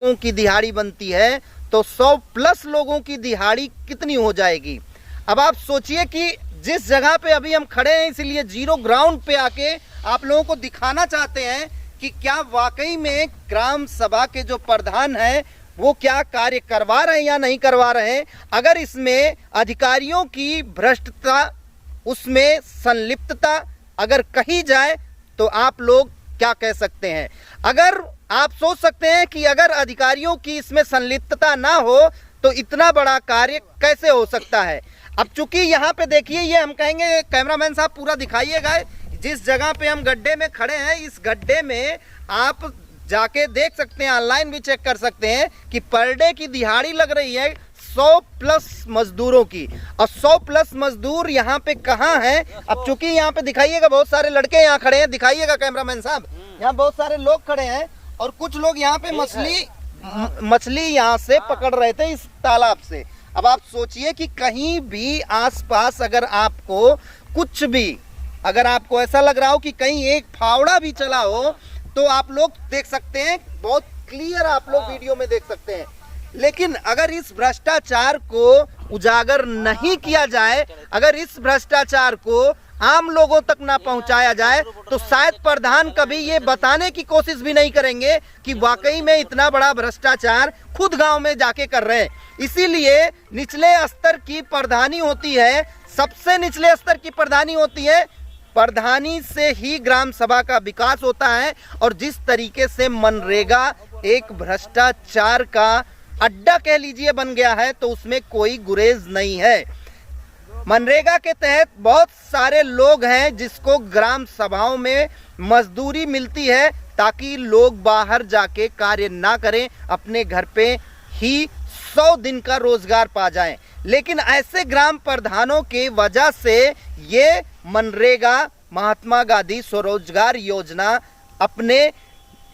लोगों की दिहाड़ी बनती है तो 100+ लोगों की दिहाड़ी कितनी हो जाएगी। अब आप सोचिए कि जिस जगह पे अभी हम खड़े हैं, इसलिए जीरो ग्राउंड पे आके आप लोगों को दिखाना चाहते हैं कि क्या वाकई में ग्राम सभा के जो प्रधान हैं वो क्या कार्य करवा रहे हैं या नहीं करवा रहे हैं। अगर इसमें अधिकारियों की भ्रष्टता, उसमें संलिप्तता अगर कही जाए तो आप लोग क्या कह सकते हैं। अगर आप सोच सकते हैं कि अगर अधिकारियों की इसमें संलिप्तता ना हो तो इतना बड़ा कार्य कैसे हो सकता है। अब चूंकि यहाँ पे देखिए, ये हम कहेंगे कैमरामैन साहब पूरा दिखाइएगा, जिस जगह पे हम गड्ढे में खड़े हैं इस गड्ढे में आप जाके देख सकते हैं, ऑनलाइन भी चेक कर सकते हैं कि पर डे की दिहाड़ी लग रही है 100+ मजदूरों की। और 100+ मजदूर यहाँ पे कहाँ हैं। अब चूंकि यहाँ पे दिखाइएगा बहुत सारे लड़के यहाँ खड़े हैं, दिखाइएगा कैमरामैन साहब, यहाँ बहुत सारे लोग खड़े हैं और कुछ लोग यहाँ पे मछली यहाँ से पकड़ रहे थे इस तालाब से। अब आप सोचिए कि कहीं भी आसपास अगर आपको कुछ भी, अगर आपको ऐसा लग रहा हो कि कहीं एक फावड़ा भी चला हो तो आप लोग देख सकते हैं, बहुत क्लियर आप लोग वीडियो में देख सकते हैं। लेकिन अगर इस भ्रष्टाचार को उजागर नहीं किया जाए, अगर इस भ्रष्टाचार को आम लोगों तक ना पहुंचाया जाए तो शायद प्रधान कभी ये बताने की कोशिश भी नहीं करेंगे कि वाकई में इतना बड़ा भ्रष्टाचार खुद गांव में जाके कर रहे हैं। इसीलिए निचले स्तर की प्रधानी होती है, सबसे निचले स्तर की प्रधानी होती है, प्रधानी से ही ग्राम सभा का विकास होता है। और जिस तरीके से मनरेगा एक भ्रष्टाचार का अड्डा कह लीजिए बन गया है तो उसमें कोई गुरेज नहीं है। मनरेगा के तहत बहुत सारे लोग हैं जिसको ग्राम सभाओं में मजदूरी मिलती है ताकि लोग बाहर जाके कार्य ना करें, अपने घर पे ही 100 दिन का रोजगार पा जाएं। लेकिन ऐसे ग्राम प्रधानों के वजह से ये मनरेगा, महात्मा गांधी स्वरोजगार योजना अपने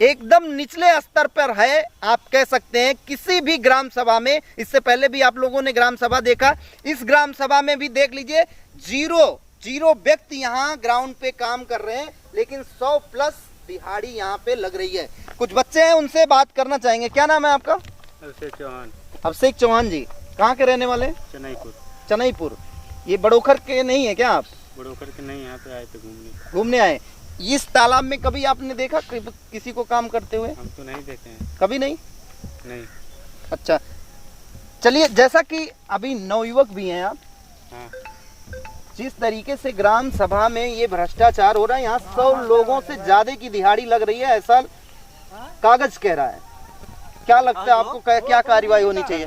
एकदम निचले स्तर पर है। आप कह सकते हैं किसी भी ग्राम सभा में, इससे पहले भी आप लोगों ने ग्राम सभा देखा, इस ग्राम सभा में भी देख लीजिए, जीरो व्यक्ति यहाँ ग्राउंड पे काम कर रहे हैं, लेकिन 100+ दिहाड़ी यहाँ पे लग रही है। कुछ बच्चे हैं, उनसे बात करना चाहेंगे। क्या नाम है आपका? अभिषेक चौहान। अभिषेक चौहान जी, कहाँ के रहने वाले? चेन्नईपुर। ये बड़ोखर के नहीं है क्या आप? बड़ोखर के नहीं, यहाँ पे आए थे घूमने आए। इस तालाब में कभी आपने देखा किसी को काम करते हुए? हम तो नहीं देखे हैं। कभी नहीं? अच्छा, चलिए, जैसा कि अभी नवयुवक भी हैं आप, हाँ। जिस तरीके से ग्राम सभा में ये भ्रष्टाचार हो रहा है, यहाँ 100 लोगों से ज्यादा की दिहाड़ी लग रही है, ऐसा कागज कह रहा है। क्या लगता है आपको, क्या कार्रवाई होनी चाहिए?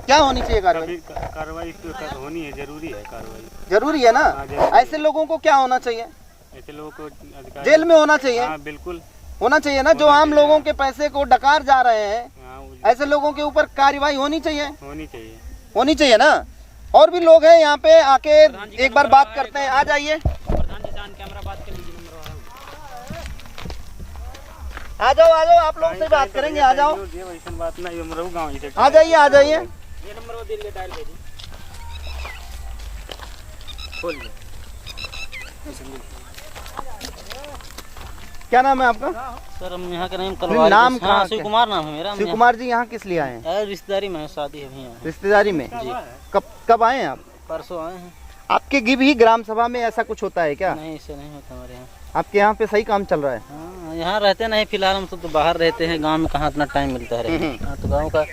क्या होनी चाहिए कार्रवाई? होनी है, जरूरी है कार्रवाई। जरूरी है ना? ऐसे लोगों को क्या होना चाहिए? ऐसे लोगों को जेल में होना चाहिए। हाँ, बिल्कुल होना चाहिए ना, जो आम लोगों के पैसे को डकार जा रहे हैं, ऐसे लोगों के ऊपर कार्रवाई होनी चाहिए ना। और भी लोग हैं यहाँ पे, आके एक बार बात करते हैं। आ जाइए, आ जाओ, आप लोगों से बात करेंगे। आ जाओ, आ जाइए। क्या नाम है आपका? सर हम यहाँ का नाम हाँ, शिव कुमार नाम है मेरा। शिव कुमार जी, यहाँ किस लिए आए हैं? रिश्तेदारी में शादी है भैया। रिश्तेदारी में जी। कब आए हैं आप? परसों आए हैं। आपके भी ग्राम सभा में ऐसा कुछ होता है क्या? नहीं, ऐसे नहीं होता हमारे यहाँ। आपके यहाँ पे सही काम चल रहा है? हाँ, यहाँ रहते नहीं फिलहाल, हम सब तो बाहर रहते हैं, गांव में कहाँ इतना टाइम मिलता है। तो गांव का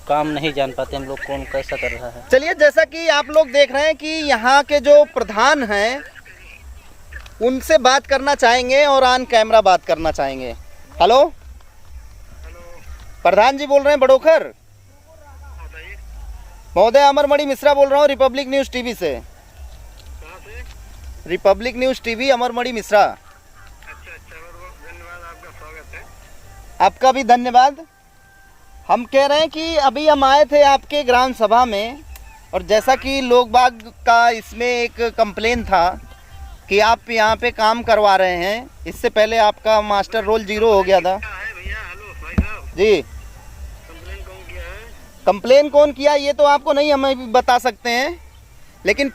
काम नहीं जान पाते हम लोग, कौन कैसा कर रहा है। चलिए, जैसा कि आप लोग देख रहे हैं कि यहाँ के जो प्रधान हैं उनसे बात करना चाहेंगे और ऑन कैमरा बात करना चाहेंगे। हेलो, प्रधान जी बोल रहे हैं बड़ोखर। महोदय, अमरमणि मिश्रा बोल रहा हूँ, रिपब्लिक न्यूज टीवी से। Republic news TV, Amarmani Mishra. धन्यवाद, आपका स्वागत है। आपका भी धन्यवाद। हम कह रहे हैं कि अभी हम आए थे आपके ग्राम सभा में, और जैसा कि लोग बाग का इसमें एक कंप्लेन था कि आप यहाँ पे काम करवा रहे हैं, इससे पहले आपका मास्टर रोल 0 हो गया था। जी, कंप्लेन कौन किया ये तो आपको नहीं हमें बता सकते हैं, लेकिन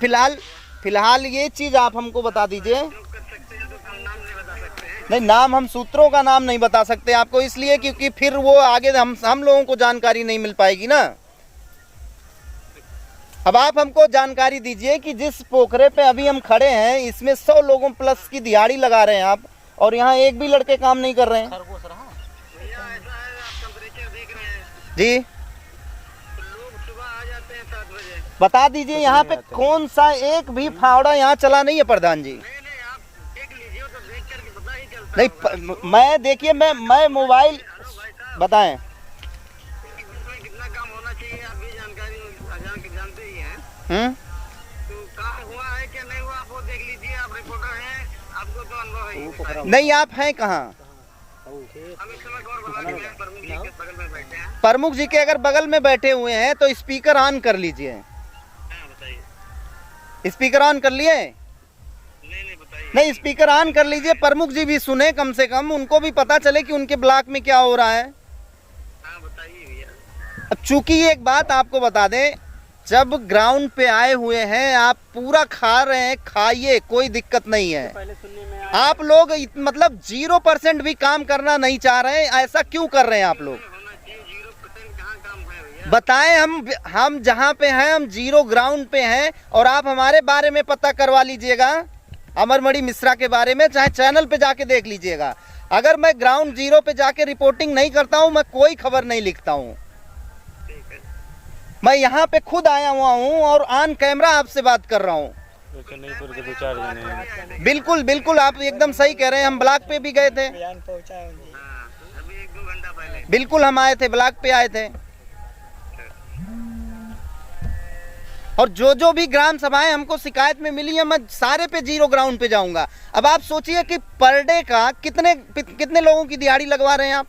फिलहाल ये चीज़ आप हमको बता दीजिए। नहीं, नाम हम सूत्रों का नाम नहीं बता सकते आपको, इसलिए क्योंकि फिर वो आगे हम लोगों को जानकारी नहीं मिल पाएगी ना। अब आप हमको जानकारी दीजिए कि जिस पोखरे पे अभी हम खड़े हैं इसमें 100 लोगों प्लस की दिहाड़ी लगा रहे हैं आप, और यहाँ एक भी लड़के काम नहीं कर रहे हैं। खरगोश रहा भैया ऐसा है, आप टेम्परेचर देख रहे हैं, जी तो लोग सुबह आ जाते हैं 7 बजे। बता दीजिए, यहाँ पे कौन सा एक भी फावड़ा यहाँ चला नहीं है प्रधान जी। नहीं नहीं, आप देख लीजिए तो देख करके पता ही चलता नहीं मैं देखिए, मैं मोबाइल हेलो भाई साहब, बताएं। इसमें कितना काम होना चाहिए आप भी जानते ही हैं। तो काम हुआ है क्या नहीं हुआ, आप वो देख लीजिए, आप रिपोर्टर हैं, आपको तो अनुभव है। नहीं, आप हैं कहाँ? हम इस समय गौर बना के प्रमुख जी के बगल में बैठे हैं। प्रमुख जी के अगर बगल में बैठे हुए हैं तो स्पीकर ऑन कर लीजिए। हाँ बताइए। स्पीकर ऑन कर लिए? नहीं बताइए। नहीं, स्पीकर ऑन कर लीजिए, प्रमुख जी भी सुने, कम से कम उनको भी पता चले कि उनके ब्लॉक में क्या हो रहा है। हाँ बताइए भैया। अब चूंकि एक बात आपको बता दें, जब ग्राउंड पे आए हुए हैं आप पूरा खा रहे हैं, खाइए, कोई दिक्कत नहीं है। पहले सुनने में आप लोग मतलब 0% भी काम करना नहीं चाह रहे हैं, ऐसा क्यों कर रहे हैं आप लोग? होना चाहिए 0% कहाँ काम है भैया। बताएं, हम जहां पे हैं हम 0 ग्राउंड पे हैं, और आप हमारे बारे में पता करवा लीजिएगा, अमरमणि मिश्रा के बारे में, चाहे चैनल पे जाके देख लीजिएगा। अगर मैं ग्राउंड 0 पे जाके रिपोर्टिंग नहीं करता हूं, मैं कोई खबर नहीं लिखता हूं। ठीक है। मैं यहाँ पे खुद आया हुआ हूँ और ऑन कैमरा आपसे बात कर रहा हूँ। चेन्नईपुर के 2-4 जने हैं। बिल्कुल बिल्कुल, आप एकदम सही कह रहे हैं। हम ब्लॉक पे भी गए थे, हाँ, अभी 1-2 घंटा पहले। बिल्कुल हम आए थे, ब्लॉक पे आए थे। और जो भी ग्राम सभाएं हमको शिकायत में मिली है, मैं सारे पे 0 ग्राउंड पे जाऊंगा। अब आप सोचिए कि पर डे का कितने लोगों की दिहाड़ी लगवा रहे हैं आप?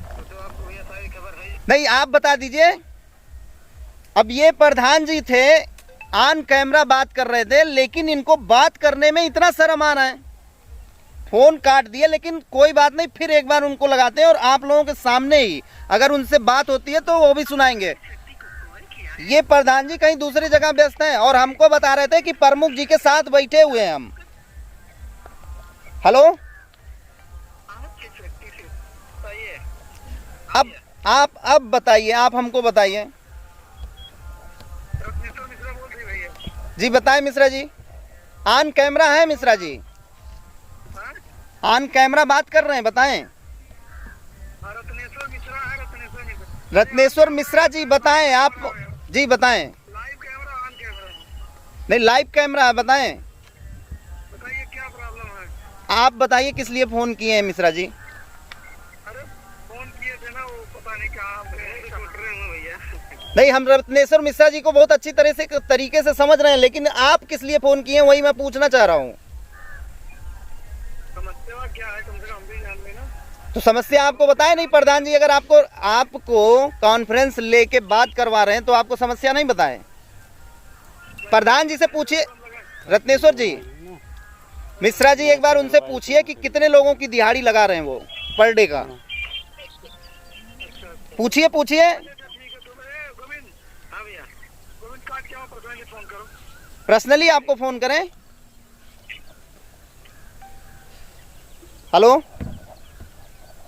तो आपको भैया सारी खबर है। नहीं, आप बता दीजिए। अब ये प्रधान जी थे, ऑन कैमरा बात कर रहे थे, लेकिन इनको बात करने में इतना शर्म आ रहा है। फोन काट दिया, लेकिन कोई बात नहीं, फिर एक बार उनको लगाते हैं और आप लोगों के सामने ही अगर उनसे बात होती है तो वो भी सुनाएंगे। ये प्रधान जी कहीं दूसरी जगह व्यस्त हैं और हमको बता रहे थे कि प्रमुख जी के साथ बैठे हुए हैं हम। हेलो, बताइए। अब बताइए, आप हमको बताइए। मिश्रा बोल रही भैया। जी बताएं मिश्रा जी, ऑन कैमरा है मिश्रा जी, हाँ? ऑन कैमरा बात कर रहे हैं, बताएं। रत्नेश्वर मिश्रा है, रत्नेश्वर मिश्रा। रत्नेश्वर मिश्रा जी बताएं, आप जी बताएं। Live camera on camera. नहीं, लाइव कैमरा है, बताएं। बताइए क्या प्रॉब्लम है। आप बताइए किस लिए फोन किए हैं मिश्रा जी? अरे फोन किए थे ना, वो पता नहीं कहाँ रिपोर्टर हूँ भैया। नहीं, हम रत्नेश्वर मिश्रा जी को बहुत अच्छी तरीके से समझ रहे हैं, लेकिन आप किस लिए फोन किए हैं वही मैं पूछना चाह रहा हूँ। समस्या क्या है, कम से कम हम भी जान लेना। तो समस्या आपको बताए नहीं प्रधान जी? अगर आपको कॉन्फ्रेंस लेके बात करवा रहे हैं तो आपको समस्या नहीं बताए? प्रधान जी से पूछिए, रत्नेश्वर जी, मिश्रा जी, एक बार उनसे पूछिए कि कितने लोगों की दिहाड़ी लगा रहे हैं वो पर डे का। पूछिए। ठीक है तो गोविंद। हाँ भैया, गोविंद काट के आओ, पर्सनली फोन करो। पर्सनली आपको फोन करें? हेलो,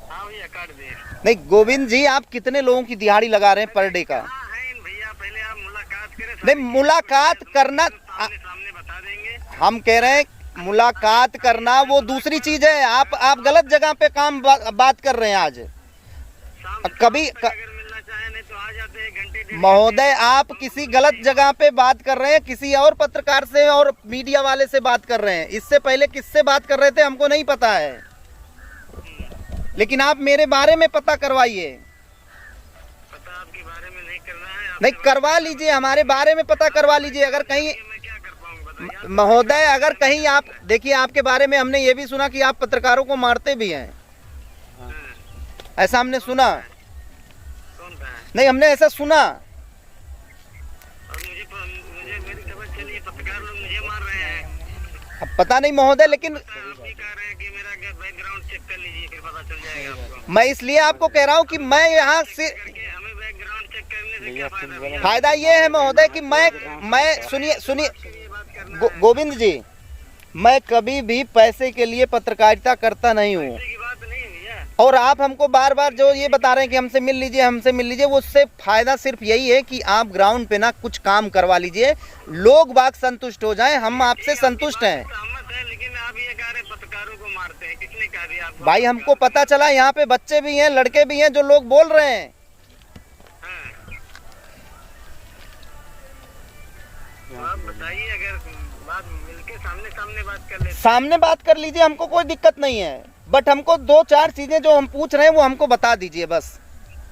हाँ भैया काट दे। नहीं गोविंद जी, आप कितने लोगों की दिहाड़ी लगा रहे हैं पर डे का? हाँ है भैया, पहले आप मुलाकात करें। नहीं, मुलाकात करना, सामने बता देंगे। हम कह रहे हैं मुलाकात करना वो दूसरी चीज है। आप गलत जगह पे बात कर रहे हैं आज। कभी अगर मिलना चाहे नहीं तो आ जाते हैं घंटे डेढ़। महोदय, आप किसी गलत जगह पे बात कर रहे हैं, किसी और पत्रकार से और मीडिया वाले से बात कर रहे हैं। इससे पहले किससे बात कर रहे थे हमको नहीं पता है, लेकिन आप मेरे बारे में पता करवाइए। पता आपके बारे में नहीं करना है। नहीं, करवा लीजिए, हमारे बारे में पता करवा लीजिए। अगर कहीं मैं क्या कर पाऊंगा बताइए। महोदय, अगर कहीं आप देखिए, आपके बारे में हमने ये भी सुना कि आप पत्रकारों को मारते भी हैं, ऐसा हमने सुना। कौन था? नहीं, हमने ऐसा सुना। और मुझे मेरी खबर चली, पत्रकार लोग मुझे मार रहे हैं। अब पता नहीं महोदय, लेकिन आप भी कह रहे हैं कि मेरा बैकग्राउंड चेक कर लीजिए, फिर पता चल जाएगा आपको। मैं इसलिए आपको कह रहा हूँ कि मैं यहाँ से, करके हमें बैकग्राउंड चेक करने से क्या फायदा भैया? फायदा ये है महोदय कि मैं सुनिए ये बात करना है। गोविंद जी, मैं कभी भी पैसे के लिए पत्रकारिता करता नहीं हूँ। की बात नहीं है भैया। और आप हमको बार बार जो ये बता रहे हैं कि हमसे मिल लीजिए, हमसे मिल लीजिए, वो उससे फायदा सिर्फ यही है कि आप ग्राउंड पे ना कुछ काम करवा लीजिए, लोग बाग संतुष्ट हो जाएं। हम आपसे संतुष्ट हैं सहमत है, लेकिन आप ये कह रहे पत्रकारों को मारते हैं, किसने कह दिया आपको? भाई। हमको पता चला यहाँ पे बच्चे भी हैं, लड़के भी हैं जो लोग बोल रहे हैं। तो आप बताइए, अगर बात मिलके सामने सामने बात कर लेते। सामने बात कर लीजिए, हमको कोई दिक्कत नहीं है, बट हमको 2-4 चीजें जो हम पूछ रहे हैं वो हमको बता दीजिए बस।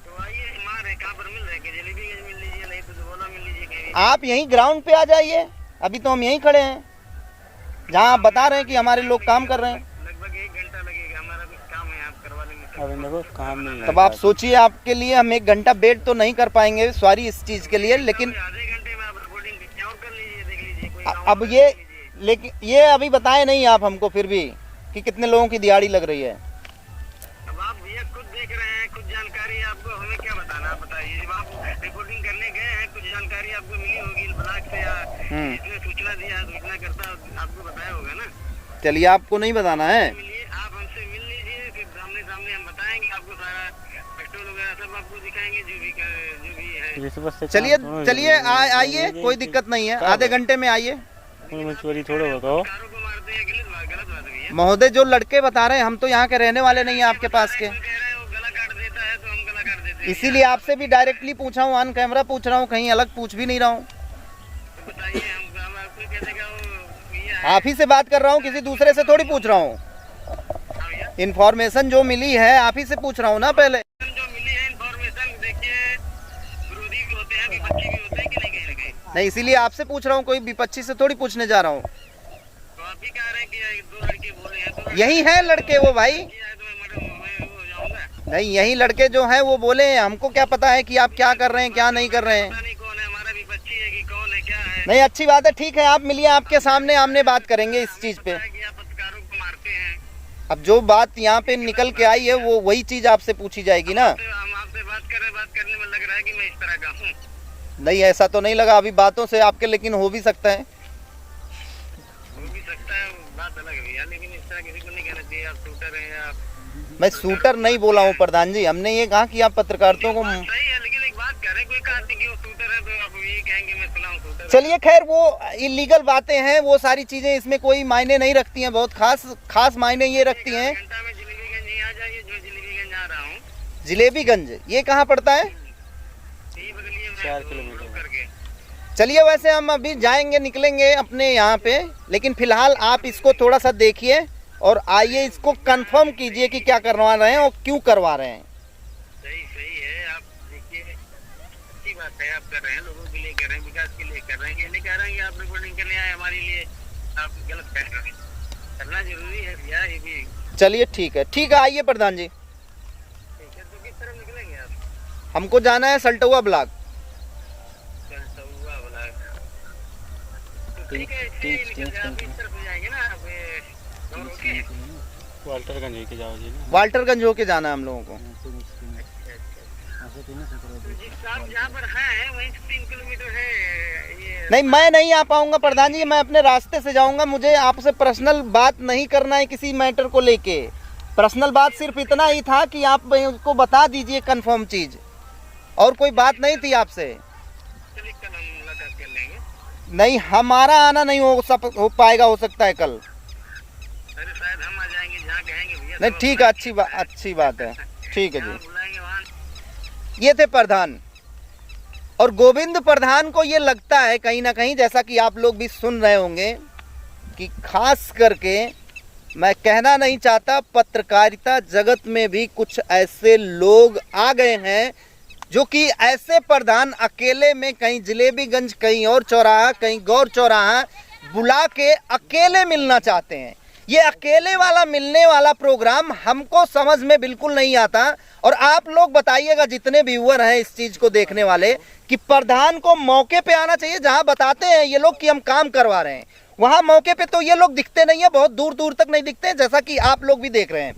तो आइए, मार है कहाँ पर मिल रहे हैं? जलेबीगंज मिल लीजिए, नहीं तो दुबोला मिल लीजिए कहीं। आप यहीं ग्राउंड पे आ जाइए, अभी तो हम यहीं खड़े हैं जहाँ आप बता रहे हैं कि हमारे लोग काम कर रहे हैं। लगभग 1 घंटा लगेगा, हमारा कुछ काम है, आप करवा लेंगे। अब देखो कहाँ मिल रहा है। तब आप सोचिए, आपके लिए हम 1 घंटा वेट तो नहीं कर पाएंगे, सॉरी इस चीज के लिए, लेकिन आधे घंटे में आप रिपोर्टिंग और कर लीजिए, देख लीजिए कोई काम अब ये, लेकिन ये अभी बताए नहीं आप हमको फिर भी कि कितने लोगों की दिहाड़ी लग रही है। अब आप भैया खुद देख रहे हैं, कुछ जानकारी आपको, हमें क्या बताना, आप बताइए। जब आप रिपोर्टिंग करने गए हैं, कुछ जानकारी आपको मिली होगी ब्लॉक से या इसने सूचना दिया, सूचना करता आपको बताया होगा ना। चलिए, आपको नहीं बताना है। मिलिए, आप हमसे मिल लीजिए, फिर सामने सामने हम बताएंगे आपको, सारा पेट्रोल वगैरह सब आपको दिखाएंगे, जो भी है। चलिए चलिए, आइए, कोई दिक्कत नहीं है, आधे घंटे में आइए। चोरी थोड़ा बताओ। कारों को मारते हैं, गलत बात है भैया। महोदय, जो लड़के बता रहे हैं, हम तो यहाँ के रहने वाले नहीं है आपके पास के, कह रहे हैं वो गला काट देता है, तो हम गला काट देते हैं। इसीलिए आपसे भी डायरेक्टली पूछा हूँ, ऑन कैमरा पूछ रहा हूँ, कहीं अलग पूछ भी नहीं रहा हूँ। तो बताइए, हम आपको कह देगा वो ये है। आप ही से बात कर रहा हूँ, किसी दूसरे से थोड़ी पूछ रहा हूँ। हाँ भैया, इन्फॉर्मेशन जो मिली है आप ही से पूछ रहा हूँ ना पहले। जो मिली है इन्फॉर्मेशन, देखिए विरोधी भी होते हैं, विपक्षी भी होते हैं कि नहीं, कहीं ना कहीं। नहीं, इसीलिए आपसे पूछ रहा हूँ, कोई विपक्षी से थोड़ी पूछने जा रहा हूँ। तो आप भी कह रहे हैं कि 2 लड़के बोले हैं, तो यही हैं लड़के वो भाई, किया है तो मैं हो जाऊंगा। नहीं यही लड़के जो हैं वो बोले हैं। हमको क्या पता है कि आप क्या कर रहे हैं, क्या नहीं कर रहे हैं। पता नहीं कौन है हमारा विपक्षी है कि कौन है, क्या है। नहीं, अच्छी बात है, ठीक है, आप मिलिए, आपके सामने आमने बात करेंगे इस चीज पे। कि आप पत्रकारों को मारते हैं। अब जो बात यहाँ पे निकल के आई है वो वही चीज आपसे पूछी जाएगी ना। तो हम आपसे बात कर रहे हैं, बात करने में लग रहा है कि मैं इस तरह का हूँ। नहीं, ऐसा तो नहीं लगा अभी बातों से आपके, लेकिन हो भी सकता है। हो भी सकता है, बात अलग है भैया, लेकिन इस तरह किसी को नहीं कहना चाहिए। आप शूटर हैं, आप मैं शूटर नहीं बोला हूँ प्रधान जी, हमने ये कहा कि आप पत्रकारिता को। सही है, लेकिन एक बात कह रहे हैं, कोई कहा कि वो शूटर है, तो आप ये कहेंगे मैं सुना हूँ शूटर। चलिए खैर, वो इलीगल बातें हैं, वो सारी चीजें इसमें कोई मायने नहीं रखती हैं, बहुत खास मायने ये रखती हैं। घंटा में जलेबीगंज ही आ जाइए, जो जलेबीगंज आ रहा हूँ। जिलेबीगंज ये कहाँ पड़ता है? यही बगलिए में 4 किलोमीटर करके। चलिए, वैसे हम अभी जाएंगे, निकलेंगे अपने यहाँ पे, लेकिन फिलहाल आप इसको थोड़ा सा देखिए और आइए, इसको कंफर्म कीजिए कि क्या करवा रहे हैं और क्यों करवा रहे हैं। सही है, आप देखिए, अच्छी बात है, आप कर रहे हैं, लोगों के लिए कर रहे हैं, विकास के लिए कर रहे हैं। ये नहीं कह रहे हैं कि आप रिपोर्टिंग करने आए हमारे लिए, आप गलत कह रहे हैं। करना जरूरी है भैया, ये भी। चलिए ठीक है, आइए प्रधान जी। ठीक है, तो किस तरफ निकलेंगे आप? हमको जाना है सल्टुआ ब्लॉक। चलता ब्लॉक। तो ठीक है, इससे ही निकल जाए, आप इस तरफ हो जाएंगे ना, आप और ओके। वाल्टरगंज होके जाओ जी ना। वाल्टरगंज होके जाना है हम लोगों को। आप जहाँ पर हैं वहीं से 3 किलोमीटर है ये। नहीं, मैं नहीं आ पाऊंगा प्रधान जी, मैं अपने रास्ते से जाऊंगा। मुझे आपसे पर्सनल बात नहीं करना है किसी मैटर को लेके। पर्सनल बात सिर्फ इतना ही था कि आप उसको बता दीजिए कंफर्म चीज, और कोई बात नहीं थी आपसे। चलिए, कल हम मुलाकात कर लेंगे। नहीं, हमारा आना नहीं हो पाएगा, हो सकता है कल। अरे शायद हम आ जाएंगे जहाँ कहेंगे भैया। नहीं, ठीक है, अच्छी बात है, ठीक है जी। बुलाएंगे वहाँ। ये थे प्रधान, और गोविंद प्रधान को ये लगता है कहीं ना कहीं, जैसा कि आप लोग भी सुन रहे होंगे, कि खास करके, मैं कहना नहीं चाहता, पत्रकारिता जगत में भी कुछ ऐसे लोग आ गए हैं जो कि ऐसे प्रधान अकेले में कहीं जिलेबीगंज, कहीं और चौराहा, कहीं गौर चौराहा बुला के अकेले मिलना चाहते हैं। ये अकेले वाला मिलने वाला प्रोग्राम हमको समझ में बिल्कुल नहीं आता। और आप लोग बताइएगा, जितने व्यूअर हैं इस चीज को देखने वाले, कि प्रधान को मौके पे आना चाहिए। जहां बताते हैं ये लोग कि हम काम करवा रहे हैं, वहां मौके पे तो ये लोग दिखते नहीं है, बहुत दूर दूर तक नहीं दिखते, जैसा कि आप लोग भी देख रहे हैं।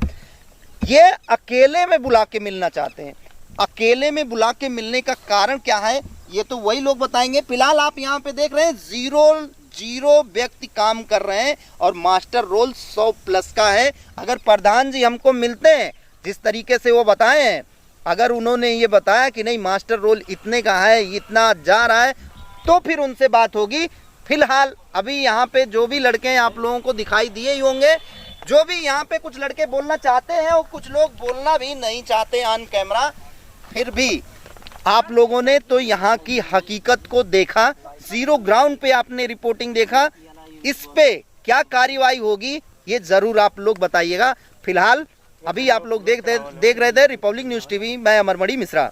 ये अकेले में बुला के मिलना चाहते हैं। अकेले में बुला के मिलने का कारण क्या है, ये तो वही लोग बताएंगे। फिलहाल आप यहाँ पे देख रहे हैं 0 0 व्यक्ति काम कर रहे हैं और मास्टर रोल 100+ का है। अगर प्रधान जी हमको मिलते हैं जिस तरीके से वो बताए हैं, अगर उन्होंने ये बताया कि नहीं मास्टर रोल इतने का है, इतना जा रहा है, तो फिर उनसे बात होगी। फिलहाल अभी यहाँ पे जो भी लड़के आप लोगों को दिखाई दिए ही होंगे, जो भी यहाँ पे कुछ लड़के बोलना चाहते हैं और कुछ लोग बोलना भी नहीं चाहते ऑन कैमरा, फिर भी आप लोगों ने तो यहाँ की हकीकत को देखा, 0 ग्राउंड पे आपने रिपोर्टिंग देखा। इस पे क्या कार्रवाई होगी ये जरूर आप लोग बताइएगा। फिलहाल अभी आप लोग देख रहे थे रिपब्लिक न्यूज़ टीवी, मैं अमरमणि मिश्रा।